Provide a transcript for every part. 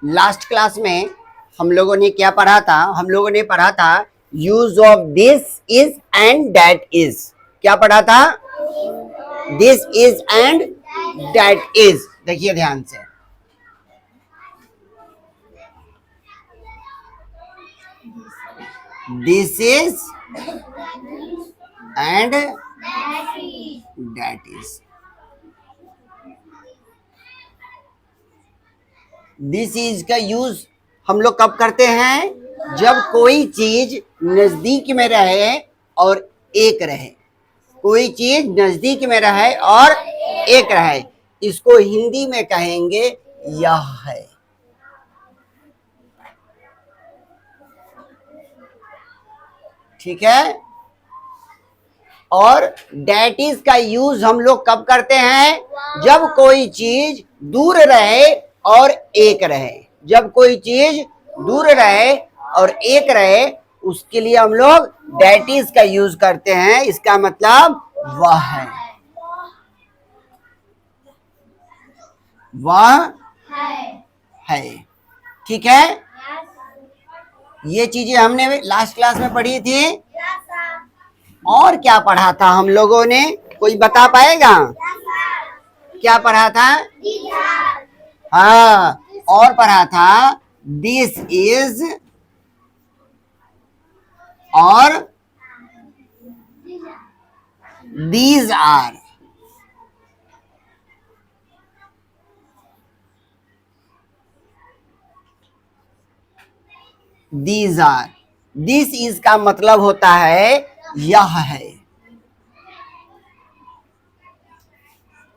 Last class में हम लोगों ने क्या पढ़ा था? हम लोगों ने पढ़ा था use of this is and that is. क्या पढ़ा था? This is and that is. देखिए ध्यान से, this is and that is. This is का यूज हम लोग कब करते हैं? जब कोई चीज नजदीक में रहे और एक रहे। कोई चीज नजदीक में रहे और एक रहे, इसको हिंदी में कहेंगे यह है। ठीक है। और डेट इज का यूज हम लोग कब करते हैं? जब कोई चीज दूर रहे और एक रहे। जब कोई चीज दूर रहे और एक रहे, उसके लिए हम लोग डेट इज का यूज करते हैं। इसका मतलब वह है, वह है। ठीक है। ये चीजें हमने लास्ट क्लास में पढ़ी थी। और क्या पढ़ा था हम लोगों ने? कोई बता पाएगा? क्या पढ़ा था? हाँ, और पढ़ा था दिस इज और these are. These are. This is का मतलब होता है यह है,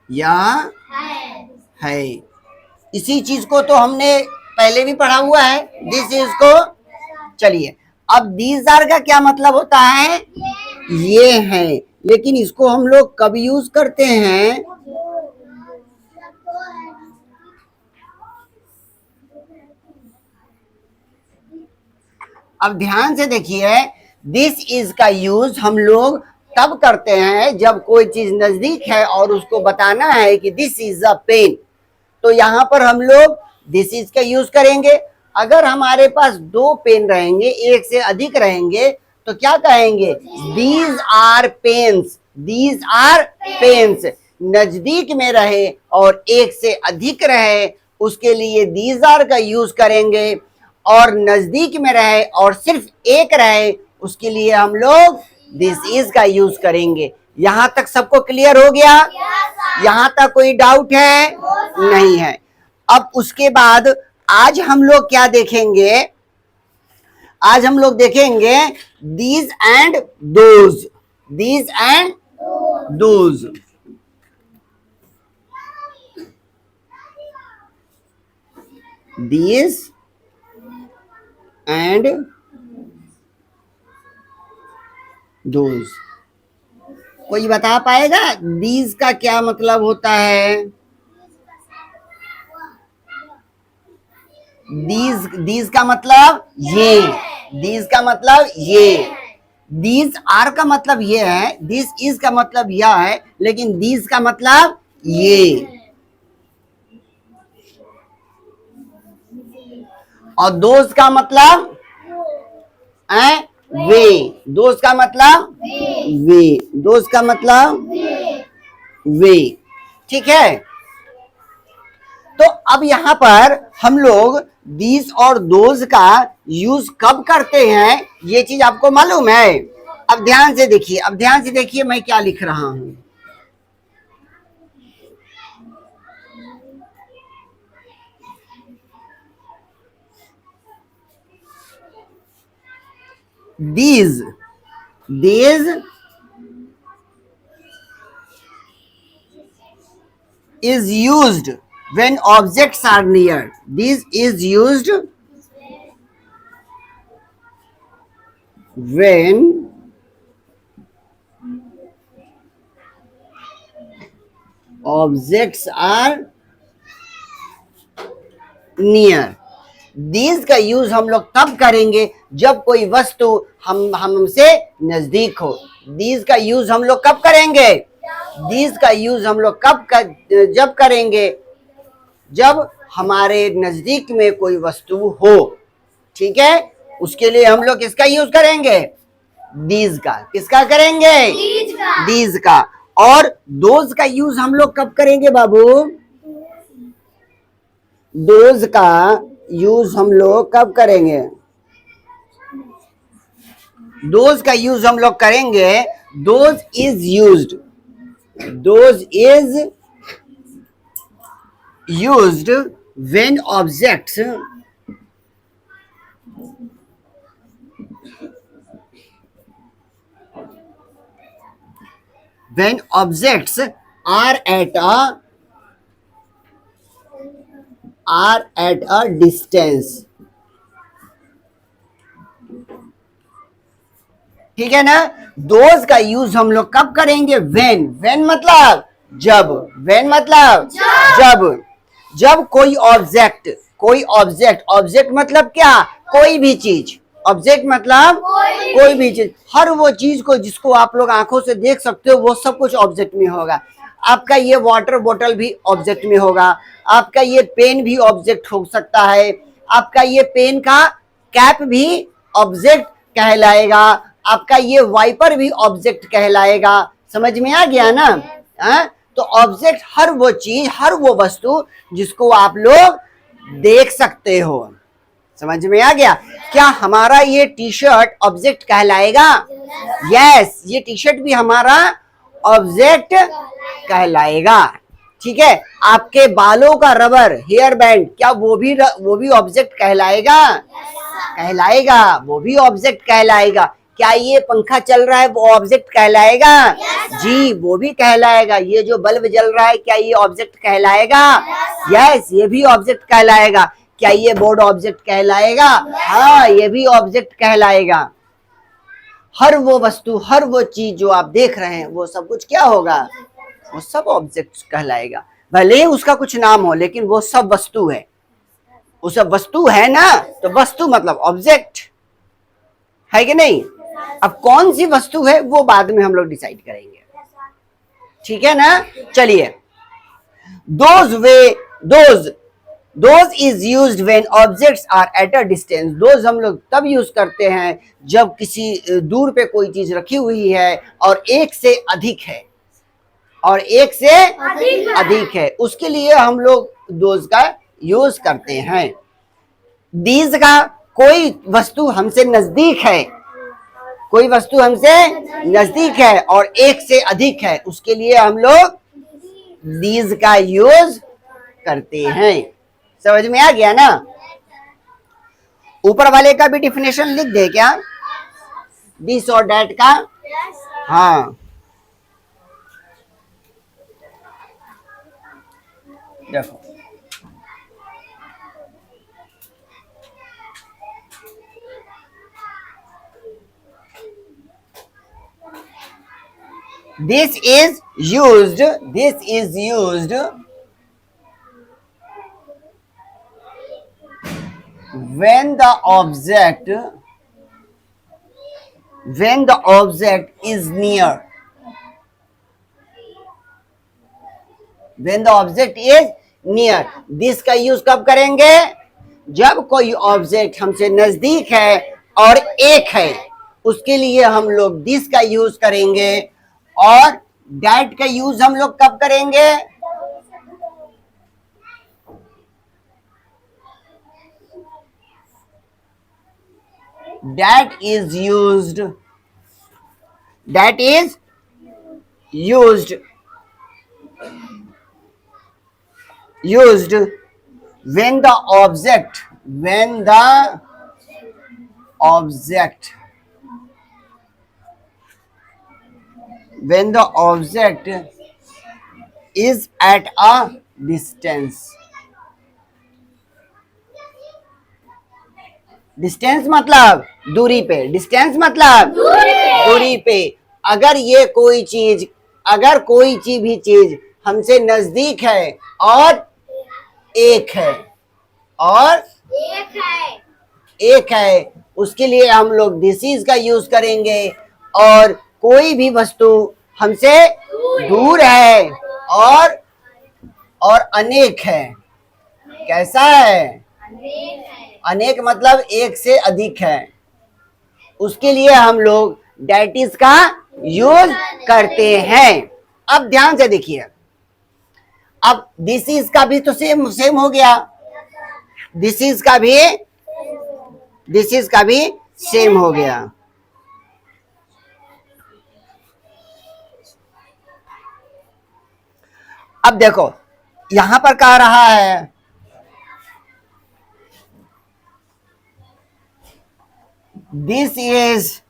यह है। इसी चीज को तो हमने पहले भी पढ़ा हुआ है, दिस इज को। चलिए, अब दीज आर का क्या मतलब होता है? ये है। लेकिन इसको हम लोग कब यूज करते हैं? अब ध्यान से देखिए, दिस इज का यूज हम लोग तब करते हैं जब कोई चीज नजदीक है और उसको बताना है कि दिस इज अ पेन, तो यहां पर हम लोग दिस इज का यूज करेंगे। अगर हमारे पास दो पेन रहेंगे, एक से अधिक रहेंगे, तो क्या कहेंगे? These are pens. These are pens. नजदीक में रहे और एक से अधिक रहे, उसके लिए दीज आर का यूज करेंगे। और नजदीक में रहे और सिर्फ एक रहे, उसके लिए हम लोग दिस इज का यूज करेंगे। यहां तक सबको क्लियर हो गया? यहां तक कोई डाउट है? नहीं है। अब उसके बाद आज हम लोग क्या देखेंगे? आज हम लोग देखेंगे these and those. These and those. These and those. कोई बता पाएगा दीज का क्या मतलब होता है? दीज का मतलब ये। दीज का मतलब ये। दीज आर का मतलब ये है, दिस इज का मतलब यह है, लेकिन दीज का मतलब ये। और दोस्त का मतलब वे। दोस्त का मतलब वे। दोस्त का मतलब वे। ठीक है। तो अब यहां पर हम लोग दीज और दोज का यूज कब करते हैं, ये चीज आपको मालूम है? अब ध्यान से देखिए, अब ध्यान से देखिए मैं क्या लिख रहा हूं। These is used when objects are near. This is used when objects are near. These का यूज हम लोग तब करेंगे जब कोई वस्तु हमसे नजदीक हो। दीज का यूज हम लोग कब करेंगे? दीज का यूज हम लोग जब करेंगे जब हमारे नजदीक में कोई वस्तु हो, ठीक है, उसके लिए हम लोग किसका यूज करेंगे? दीज का। किसका करेंगे? दीज का। और दोज का यूज हम लोग कब करेंगे बाबू? दोज का यूज हम लोग कब करेंगे? दोज का यूज हम लोग करेंगे, those is used, those is used when objects when objects are at a distance, ठीक है ना। दोज का यूज हम लोग कब करेंगे? when मतलब जब, when मतलब जब कोई ऑब्जेक्ट मतलब क्या? कोई भी चीज। ऑब्जेक्ट मतलब कोई भी चीज, हर वो चीज को जिसको आप लोग आंखों से देख सकते हो वो सब कुछ ऑब्जेक्ट में होगा। आपका ये वाटर बोतल भी ऑब्जेक्ट में होगा, आपका ये पेन भी ऑब्जेक्ट हो सकता है, आपका ये पेन का कैप भी ऑब्जेक्ट कहलाएगा, आपका ये वाइपर भी ऑब्जेक्ट कहलाएगा। समझ में आ गया ना? तो ऑब्जेक्ट हर वो चीज, हर वो वस्तु जिसको आप लोग देख सकते हो। समझ में आ गया? क्या हमारा ये टी शर्ट ऑब्जेक्ट कहलाएगा? यस, ये टी शर्ट भी हमारा ऑब्जेक्ट कहलाएगा, ठीक है। आपके बालों का रबर, हेयर बैंड, क्या वो भी ऑब्जेक्ट कहलाएगा? कहलाएगा, वो भी ऑब्जेक्ट कहलाएगा। क्या ये पंखा चल रहा है वो ऑब्जेक्ट कहलाएगा? जी, वो भी कहलाएगा। ये जो बल्ब जल रहा है क्या ये ऑब्जेक्ट कहलाएगा? यस, ये भी ऑब्जेक्ट कहलाएगा। क्या ये बोर्ड ऑब्जेक्ट कहलाएगा? हाँ, ये भी ऑब्जेक्ट कहलाएगा। हर वो वस्तु, हर वो चीज जो आप देख रहे हैं वो सब कुछ क्या होगा? वो सब ऑब्जेक्ट कहलाएगा। भले ही उसका कुछ नाम हो लेकिन वो सब वस्तु है। वो सब वस्तु है ना, तो वस्तु मतलब ऑब्जेक्ट है कि नहीं? अब कौन सी वस्तु है वो बाद में हम लोग डिसाइड करेंगे, ठीक है ना। चलिए, those is used when objects are at a distance. Those हम लोग तब यूज करते हैं जब किसी दूर पे कोई चीज रखी हुई है और एक से अधिक है, अधिक है, उसके लिए हम लोग दोज का यूज करते हैं। दीज का, कोई वस्तु हमसे नजदीक है, कोई वस्तु हमसे नजदीक है और एक से अधिक है, उसके लिए हम लोग दीज का यूज करते हैं। समझ में आ गया ना? ऊपर वाले का भी डिफिनेशन लिख दे क्या, दिस और डैट का? हाँ, देखो, this is used when the object is near, when the object is near। this का यूज कब करेंगे? जब कोई ऑब्जेक्ट हमसे नजदीक है और एक है, उसके लिए हम लोग दिस का यूज करेंगे। और दैट का यूज हम लोग कब करेंगे? that is used when the object is at a distance। Distance मतलब दूरी पे, डिस्टेंस मतलब दूरी पे। अगर कोई भी चीज हमसे नजदीक है और एक है, उसके लिए हम लोग दिस इज का यूज करेंगे। और कोई भी वस्तु हमसे दूर है और अनेक है, कैसा है? अनेक मतलब एक से अधिक है। उसके लिए हम लोग डेट इज का यूज करते हैं। अब ध्यान से देखिए, अब दिस इज का भी तो सेम सेम हो गया, दिस इज का भी सेम हो गया। अब देखो यहां पर कह रहा है this is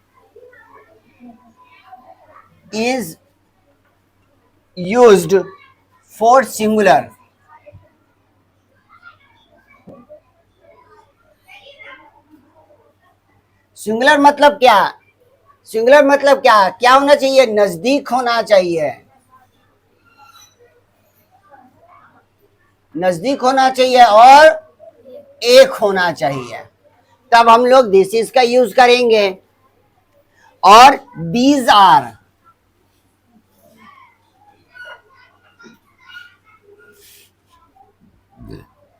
used for singular. Singular मतलब क्या? सिंगुलर मतलब क्या होना चाहिए? नजदीक होना चाहिए, नजदीक होना चाहिए और एक होना चाहिए। तब हम लोग दिस इज का यूज करेंगे। और these are,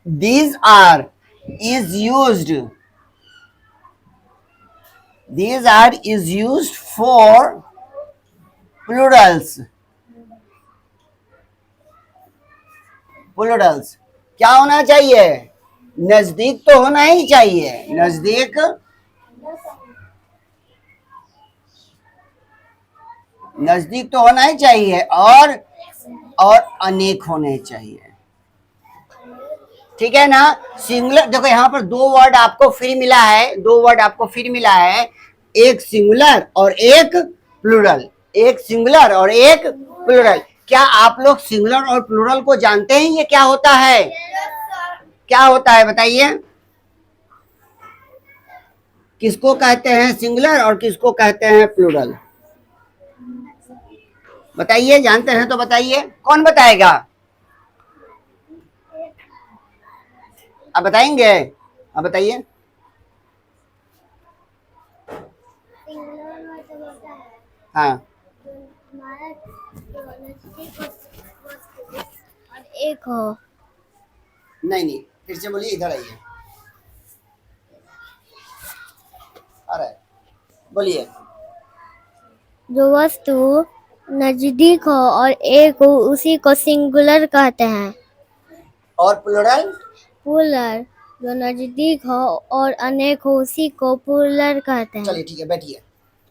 these are is used, these are is used for plurals। plurals क्या होना चाहिए? नजदीक तो होना ही चाहिए, नजदीक तो होना ही चाहिए और अनेक होने चाहिए। ठीक है ना? सिंगुलर देखो यहां पर दो वर्ड आपको फिर मिला है, दो वर्ड आपको फिर मिला है, एक सिंगुलर और एक प्लूरल, एक सिंगुलर और एक प्लूरल। क्या आप लोग सिंगुलर और प्लूरल को जानते हैं? ये क्या होता है? क्या होता है बताइए? किसको कहते हैं सिंगुलर और किसको कहते हैं प्लूरल? बताइए, जानते हैं तो बताइए। कौन बताएगा? आप बताएंगे? आप बताइए। हाँ, एक हो। नहीं फिर से बोलिए, इधर आइए। अरे बोलिए। जो वस्तु नजदीक हो और एक हो उसी को सिंगुलर कहते हैं। और प्लूरल? प्लूरल जो नजदीक हो और अनेक हो उसी को प्लूरल कहते हैं। चलिए ठीक है, बैठिए।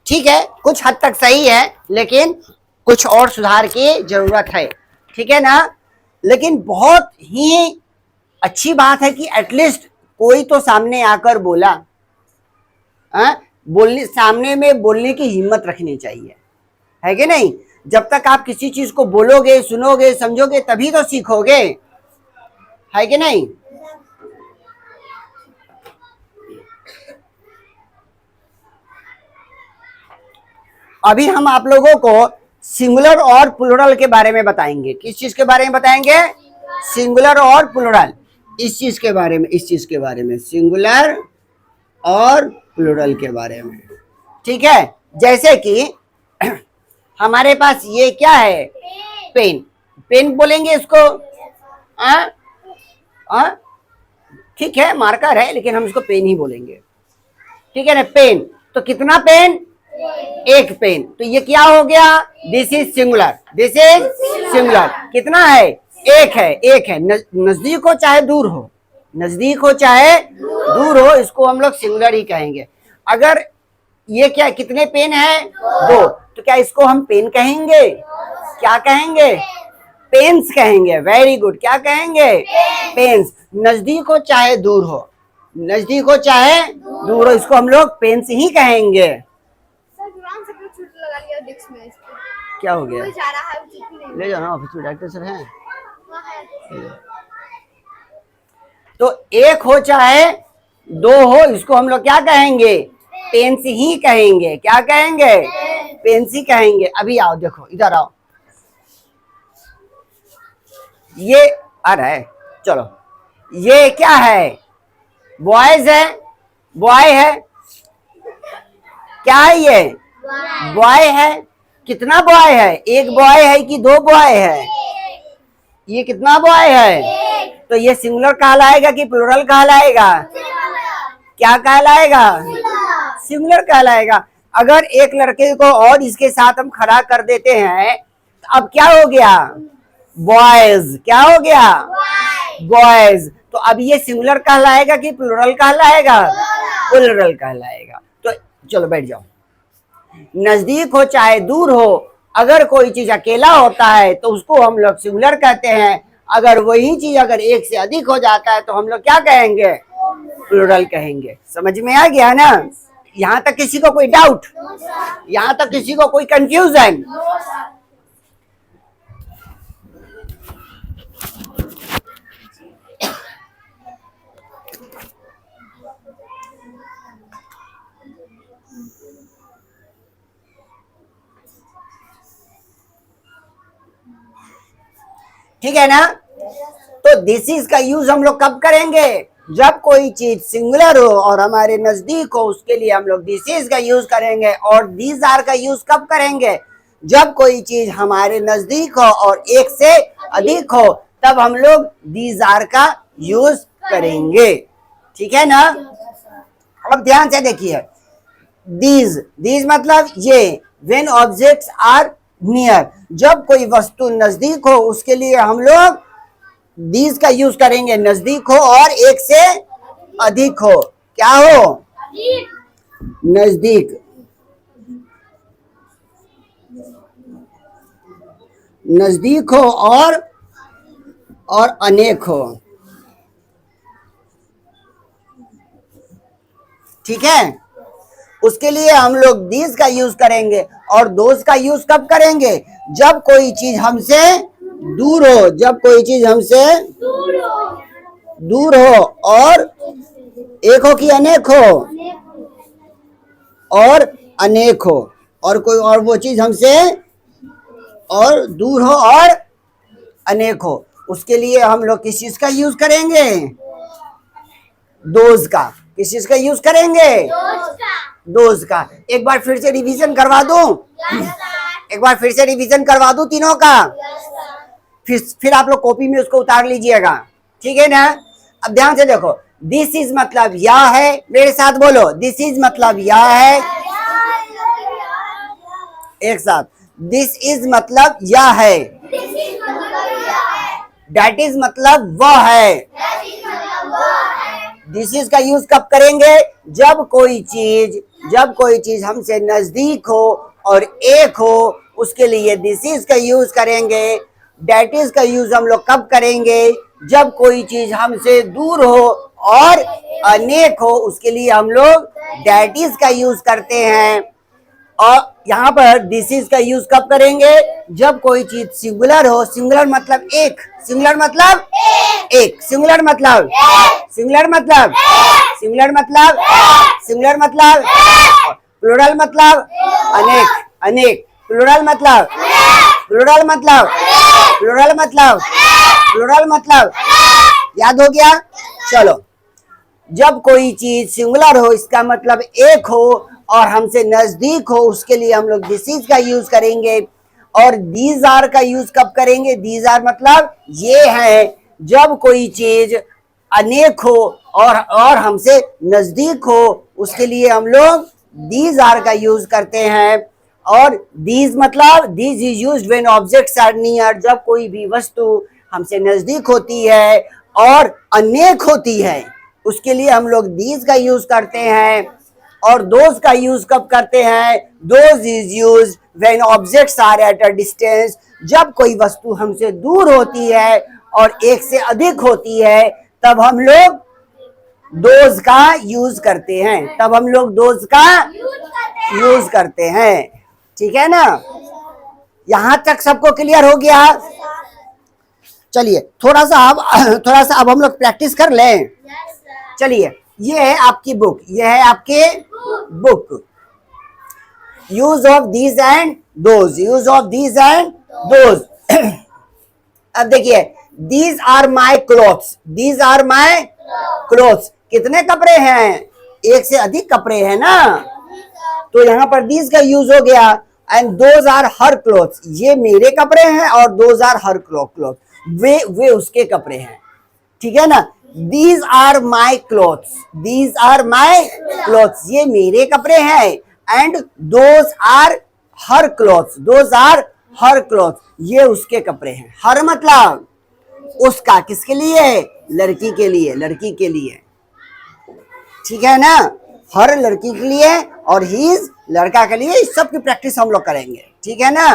ठीक है, कुछ हद तक सही है, लेकिन कुछ और सुधार की जरूरत है। ठीक है ना? लेकिन बहुत ही अच्छी बात है कि एटलीस्ट कोई तो सामने आकर बोला। बोलने, सामने में बोलने की हिम्मत रखनी चाहिए, है कि नहीं? जब तक आप किसी चीज को बोलोगे, सुनोगे, समझोगे, तभी तो सीखोगे, है कि नहीं? अभी हम आप लोगों को सिंगुलर और प्लूरल के बारे में बताएंगे। किस चीज के बारे में बताएंगे? सिंगुलर और प्लूरल। इस चीज के बारे में, इस चीज के बारे में, सिंगुलर और प्लूरल के बारे में। ठीक है? जैसे कि हमारे पास ये क्या है? पेन। पेन बोलेंगे इसको? ठीक है, मार्कर है, लेकिन हम इसको पेन ही बोलेंगे। ठीक है ना? पेन, तो कितना पेन? एक पेन। तो ये क्या हो गया? This is singular, this is singular. कितना है? एक है, एक है। नजदीक हो चाहे दूर हो, नजदीक हो चाहे दूर हो, इसको हम लोग सिंगुलर ही कहेंगे। अगर ये क्या, कितने पेन है? दो। तो क्या इसको हम पेन कहेंगे? क्या कहेंगे? पेन्स कहेंगे। Very good. क्या कहेंगे? पेन्स। नजदीक हो चाहे दूर हो, नजदीक हो चाहे दूर हो, इसको हम लोग पेन्स ही कहेंगे। लगा लिया डिस्क में इसको। क्या हो गया? जा रहा है, ले जाओ ना, ऑफिस में डॉक्टर सर हैं। तो एक हो चाहे दो हो, इसको हम लोग क्या कहेंगे? पेन्स ही कहेंगे। क्या कहेंगे? पेन्स ही कहेंगे। अभी आओ, देखो इधर आओ। ये आ रहा है, चलो। ये क्या है? बॉयज है, बॉय है। क्या है ये? बॉय है। कितना बॉय है? एक बॉय है कि दो बॉय है? ये कितना बॉय है? तो ये सिंगुलर कहलाएगा कि प्लूरल कहलाएगा? क्या कहलाएगा? सिंगुलर कहलाएगा। अगर एक लड़के को और इसके साथ हम खड़ा कर देते हैं तो अब क्या हो गया? बॉयज। क्या हो गया? बॉयज। तो अब ये सिंगुलर कहलाएगा कि प्लूरल कहलाएगा? प्लूरल कहलाएगा। तो चलो बैठ जाओ। नजदीक हो चाहे दूर हो, अगर कोई चीज अकेला होता है तो उसको हम लोग सिंगुलर कहते हैं। अगर वही चीज अगर एक से अधिक हो जाता है तो हम लोग क्या कहेंगे? प्लूरल कहेंगे। समझ में आ गया ना? यहाँ तक किसी को कोई डाउट? यहाँ तक किसी को कोई कंफ्यूजन? ठीक है ना? तो दिस इज का यूज हम लोग कब करेंगे? जब कोई चीज सिंगुलर हो और हमारे नजदीक हो, उसके लिए हम लोग दिस इज का यूज करेंगे। और दीज आर का यूज कब करेंगे? जब कोई चीज हमारे नजदीक हो और एक से अधिक हो, तब हम लोग दीज आर का यूज करेंगे। ठीक है ना? अब ध्यान से देखिए, दीज मतलब ये। व्हेन ऑब्जेक्ट्स आर नियर, जब कोई वस्तु नजदीक हो उसके लिए हम लोग दीज का यूज करेंगे। नजदीक हो और एक से अधिक हो। क्या हो? नजदीक, नजदीक हो और अनेक हो। ठीक है? उसके लिए हम लोग दीज का यूज करेंगे। और दोज का यूज कब करेंगे? जब कोई चीज हमसे दूर हो। जब कोई चीज हमसे दूर हो और एक हो कि अनेक हो? और अनेक हो। और कोई और वो चीज हमसे और दूर हो और अनेक हो, उसके लिए हम लोग किस चीज का यूज करेंगे? दोज का। किस चीज का यूज करेंगे? दोज का। एक बार फिर से रिवीजन करवा दूं? एक बार फिर से रिवीजन करवा दूं तीनों का? फिर आप लोग कॉपी में उसको उतार लीजिएगा। ठीक है ना? अब ध्यान से देखो, दिस इज मतलब या है। मेरे साथ बोलो, दिस इज मतलब या है। एक साथ, दिस इज मतलब या है। दैट इज मतलब वह है। दिस इज का यूज कब करेंगे? जब कोई चीज हमसे नजदीक हो और एक हो, उसके लिए दिस इज का यूज करेंगे। दैट इज का यूज हम लोग कब करेंगे? जब कोई चीज हमसे दूर हो और अनेक हो, उसके लिए हम लोग दैट इज का यूज करते हैं। और यहाँ पर दिस इज का यूज कब करेंगे? जब कोई चीज सिंगुलर हो। सिंगुलर मतलब एक। सिंगुलर मतलब एक। सिंगुलर मतलब सिंगुलर मतलब सिंगुलर मतलब सिंगुलर मतलब प्लूरल मतलब अनेक। अनेक। प्लूरल मतलब प्लूरल मतलब प्लूरल मतलब प्लूरल मतलब। याद हो गया? चलो, जब कोई चीज सिंगुलर हो, इसका मतलब एक हो और हमसे नजदीक हो, उसके लिए हम लोग दिस इज का यूज करेंगे। और दीज आर का यूज कब करेंगे? दीज आर मतलब ये है। जब कोई चीज अनेक हो और हमसे नजदीक हो, उसके लिए हम लोग दीज आर का यूज करते हैं। और दीज मतलब these is used when objects are near, जब कोई भी वस्तु हमसे नजदीक होती है और अनेक होती है, उसके लिए हम लोग दीज का यूज करते हैं। और दोज का यूज कब करते हैं? Those is used when objects are at a distance, जब कोई वस्तु हमसे दूर होती है और एक से अधिक होती है, तब हम लोग दोज का यूज करते हैं। तब हम लोग दोज का यूज करते हैं। ठीक है ना? यहां तक सबको क्लियर हो गया? चलिए थोड़ा सा अब हम लोग प्रैक्टिस कर लें। चलिए, ये है आपकी बुक, ये है आपके book. Use of these and those, use of these and those. अब देखिए, these are my clothes, these are my clothes. कितने कपड़े हैं? एक से अधिक कपड़े हैं ना, तो यहाँ पर दीज का यूज हो गया। And those are her clothes, ये मेरे कपड़े हैं और दोज आर हर क्लोथ। वे उसके कपड़े हैं, ठीक है ना। These are my clothes, these are my clothes, ये मेरे कपड़े हैं। And those are her clothes, those are her clothes, ये उसके कपड़े हैं। हर मतलब उसका, किसके लिए? लड़की के लिए, लड़की के लिए, ठीक है ना। हर लड़की के लिए और हिज लड़का के लिए, इस सब की प्रैक्टिस हम लोग करेंगे, ठीक है ना।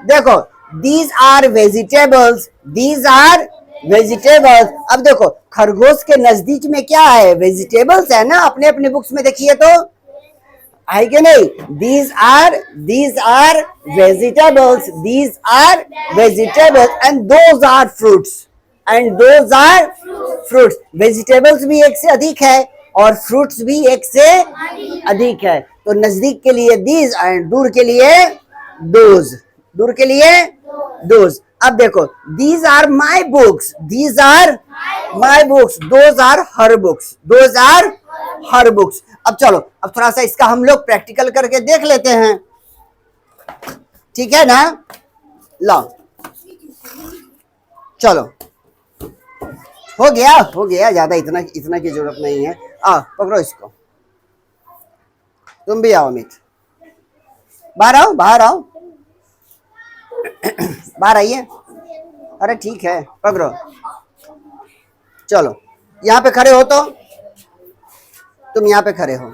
देखो, these are vegetables, these are vegetables. अब देखो, खरगोश के नजदीक में क्या है? वेजिटेबल्स है ना। अपने अपने बुक्स में देखिए तो है कि नहीं? These are vegetables, these are vegetables and those are fruits, and those are fruits. Vegetables भी एक से अधिक है और फ्रूट्स भी एक से अधिक है। तो नजदीक के लिए दीज एंड दूर के लिए दोज, दूर के लिए दोज। अब देखो, these are my books, these are my books, those are her books, those are her books. अब चलो, अब थोड़ा सा इसका हम लोग प्रैक्टिकल करके देख लेते हैं, ठीक है ना। लो चलो, हो गया, ज्यादा इतना की जरूरत नहीं है। पकड़ो इसको, तुम भी आओ अमित, बाहर आओ, बाहर आओ, बाहर आइए। अरे ठीक है, पकड़ो, चलो यहाँ पे खड़े हो, तो तुम यहाँ पे खड़े हो।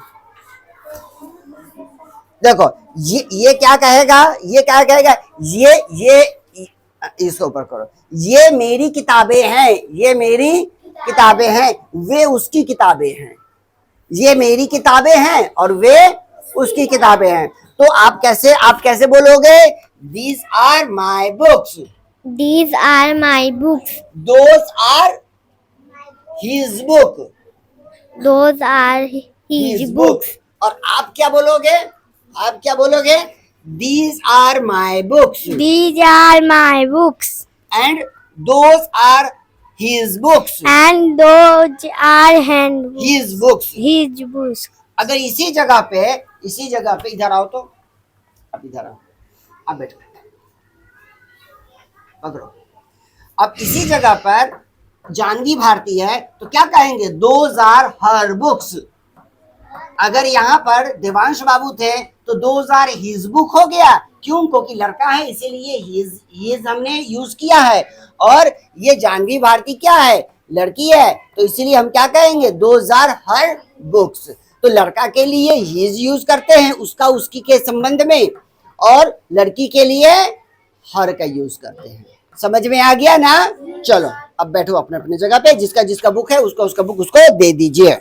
देखो, ये क्या कहेगा? ये क्या कहेगा? ये इसके ऊपर करो। ये मेरी किताबें हैं, ये मेरी किताबें हैं, वे उसकी किताबें हैं। ये मेरी किताबें हैं और वे उसकी किताबें हैं। तो आप कैसे बोलोगे? These are my books. These are my books. Those are his book. Those are his books. और आप क्या बोलोगे? आप क्या बोलोगे? These are my books. These are my books. And those are his books. And those are hand His books. his books. अगर इसी जगह पे इधर आओ, तो अब इधर आओ, अब बैठो, पकड़ो। अब इसी जगह पर जानवी भारती है तो क्या कहेंगे? Those are her books. अगर यहाँ पर देवांश बाबू थे तो दोज आर हिज बुक हो गया। क्यों? क्योंकि लड़का है इसीलिए हिज हमने यूज किया है। और ये जानवी भारती क्या है? लड़की है, तो इसीलिए हम क्या कहेंगे? Those are her books. तो लड़का के लिए हिज यूज करते हैं, उसका उसकी के संबंध में, और लड़की के लिए हर का यूज करते हैं। समझ में आ गया ना? चलो अब बैठो अपने अपने जगह पे। जिसका बुक है उसका बुक उसको दे दीजिए।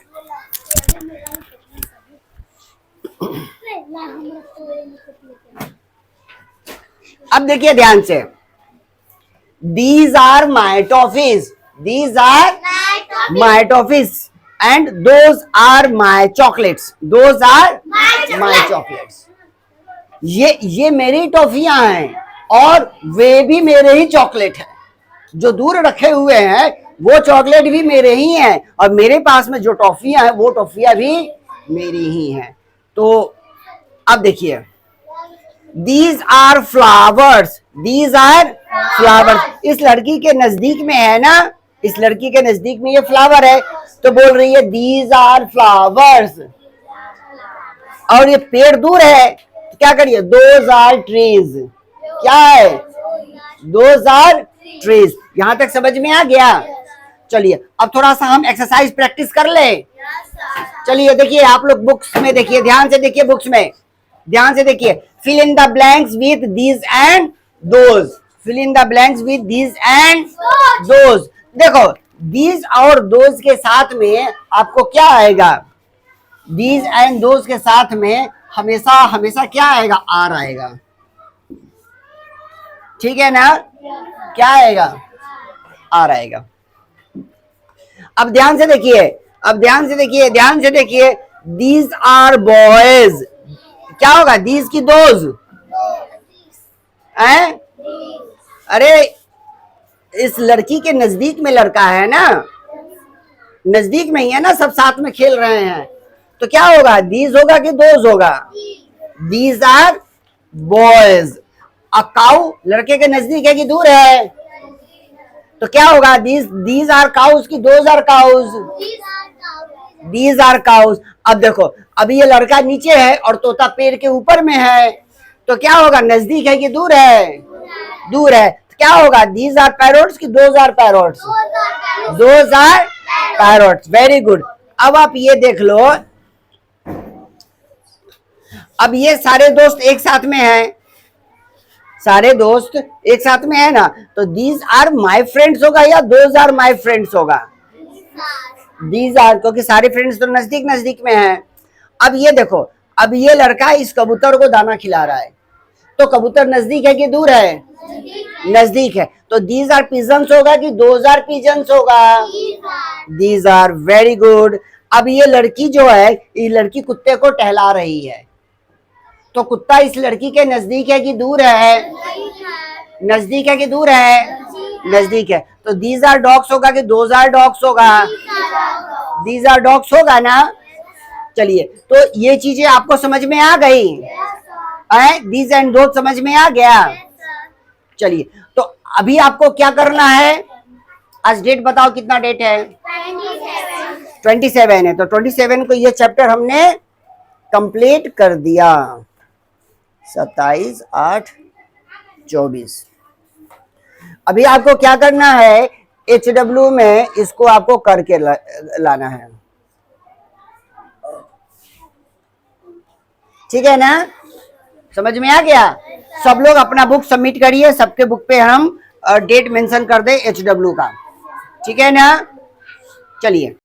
अब देखिए ध्यान से, these are my toffees, these are my toffees and those are my chocolates, those are my chocolates. ये मेरी टॉफियां हैं और वे भी मेरे ही चॉकलेट हैं। जो दूर रखे हुए हैं वो चॉकलेट भी मेरे ही हैं, और मेरे पास में जो टॉफियां हैं वो टॉफियां भी मेरी ही हैं। तो अब देखिए, these are flowers, these are flowers. इस लड़की के नजदीक में है ना, इस लड़की के नजदीक में ये फ्लावर है, तो बोल रही है दीज आर फ्लावर्स। और ये पेड़ दूर है तो क्या करिए? Those are trees. क्या है? Those are trees. यहां तक समझ में आ गया? चलिए अब थोड़ा सा हम एक्सरसाइज प्रैक्टिस कर ले। चलिए देखिए, आप लोग बुक्स में देखिए, ध्यान से देखिए, बुक्स में ध्यान से देखिए। Fill in the blanks with these and those, fill in the blanks with these and those. देखो, दीज और दोज के साथ में आपको क्या आएगा? दीज एंड दोज के साथ में हमेशा क्या आएगा? आर आएगा, ठीक है ना? क्या आएगा? आर आएगा। अब ध्यान से देखिए, दीज आर बॉयज। क्या होगा? दीज की दोज हैं? अरे इस लड़की के नजदीक में लड़का है ना, नजदीक में ही है ना, सब साथ में खेल रहे हैं, तो क्या होगा? दीज होगा कि दोज होगा? These are boys. A cow लड़के के नजदीक है कि दूर है? तो क्या होगा, दीज आर काउज की those are cows, these are cows. अब देखो, अभी ये लड़का नीचे है और तोता पेड़ के ऊपर में है, तो क्या होगा, नजदीक है कि दूर है, दूर है। तो क्या होगा, दीज आर पैरोट्स की those are parrots, those are parrots. Very good. अब आप ये देख लो, अब ये सारे दोस्त एक साथ में हैं, सारे दोस्त एक साथ में है ना, तो दीज आर माई फ्रेंड्स होगा या दोज आर माई फ्रेंड्स होगा, दीज आर, क्योंकि सारे फ्रेंड्स तो नजदीक नजदीक में हैं। अब ये देखो, अब ये लड़का इस कबूतर को दाना खिला रहा है, तो कबूतर नजदीक है कि दूर है, नजदीक है, तो दीज आर पिजन्स होगा कि दोज आर पिजन्स होगा, दीज आर। Very good. अब ये लड़की जो है, ये लड़की कुत्ते को टहला रही है, तो कुत्ता इस लड़की के नजदीक है कि दूर है, नजदीक है कि दूर है, नजदीक है, तो दीज आर डॉग्स होगा कि दोज आर डॉग्स होगा, दीज आर डॉग्स होगा ना। चलिए, तो ये चीजें आपको समझ में आ गई, दीज एंड दोज समझ में आ गया। चलिए, तो अभी आपको क्या करना है, आज डेट बताओ, कितना डेट है, 27 है, तो 27 को ये चैप्टर हमने कंप्लीट कर दिया। 27/8/24। अभी आपको क्या करना है, HW में इसको आपको करके लाना है, ठीक है ना, समझ में आ गया। सब लोग अपना बुक सबमिट करिए, सबके बुक पे हम डेट मेंशन कर दे HW का, ठीक है ना। चलिए।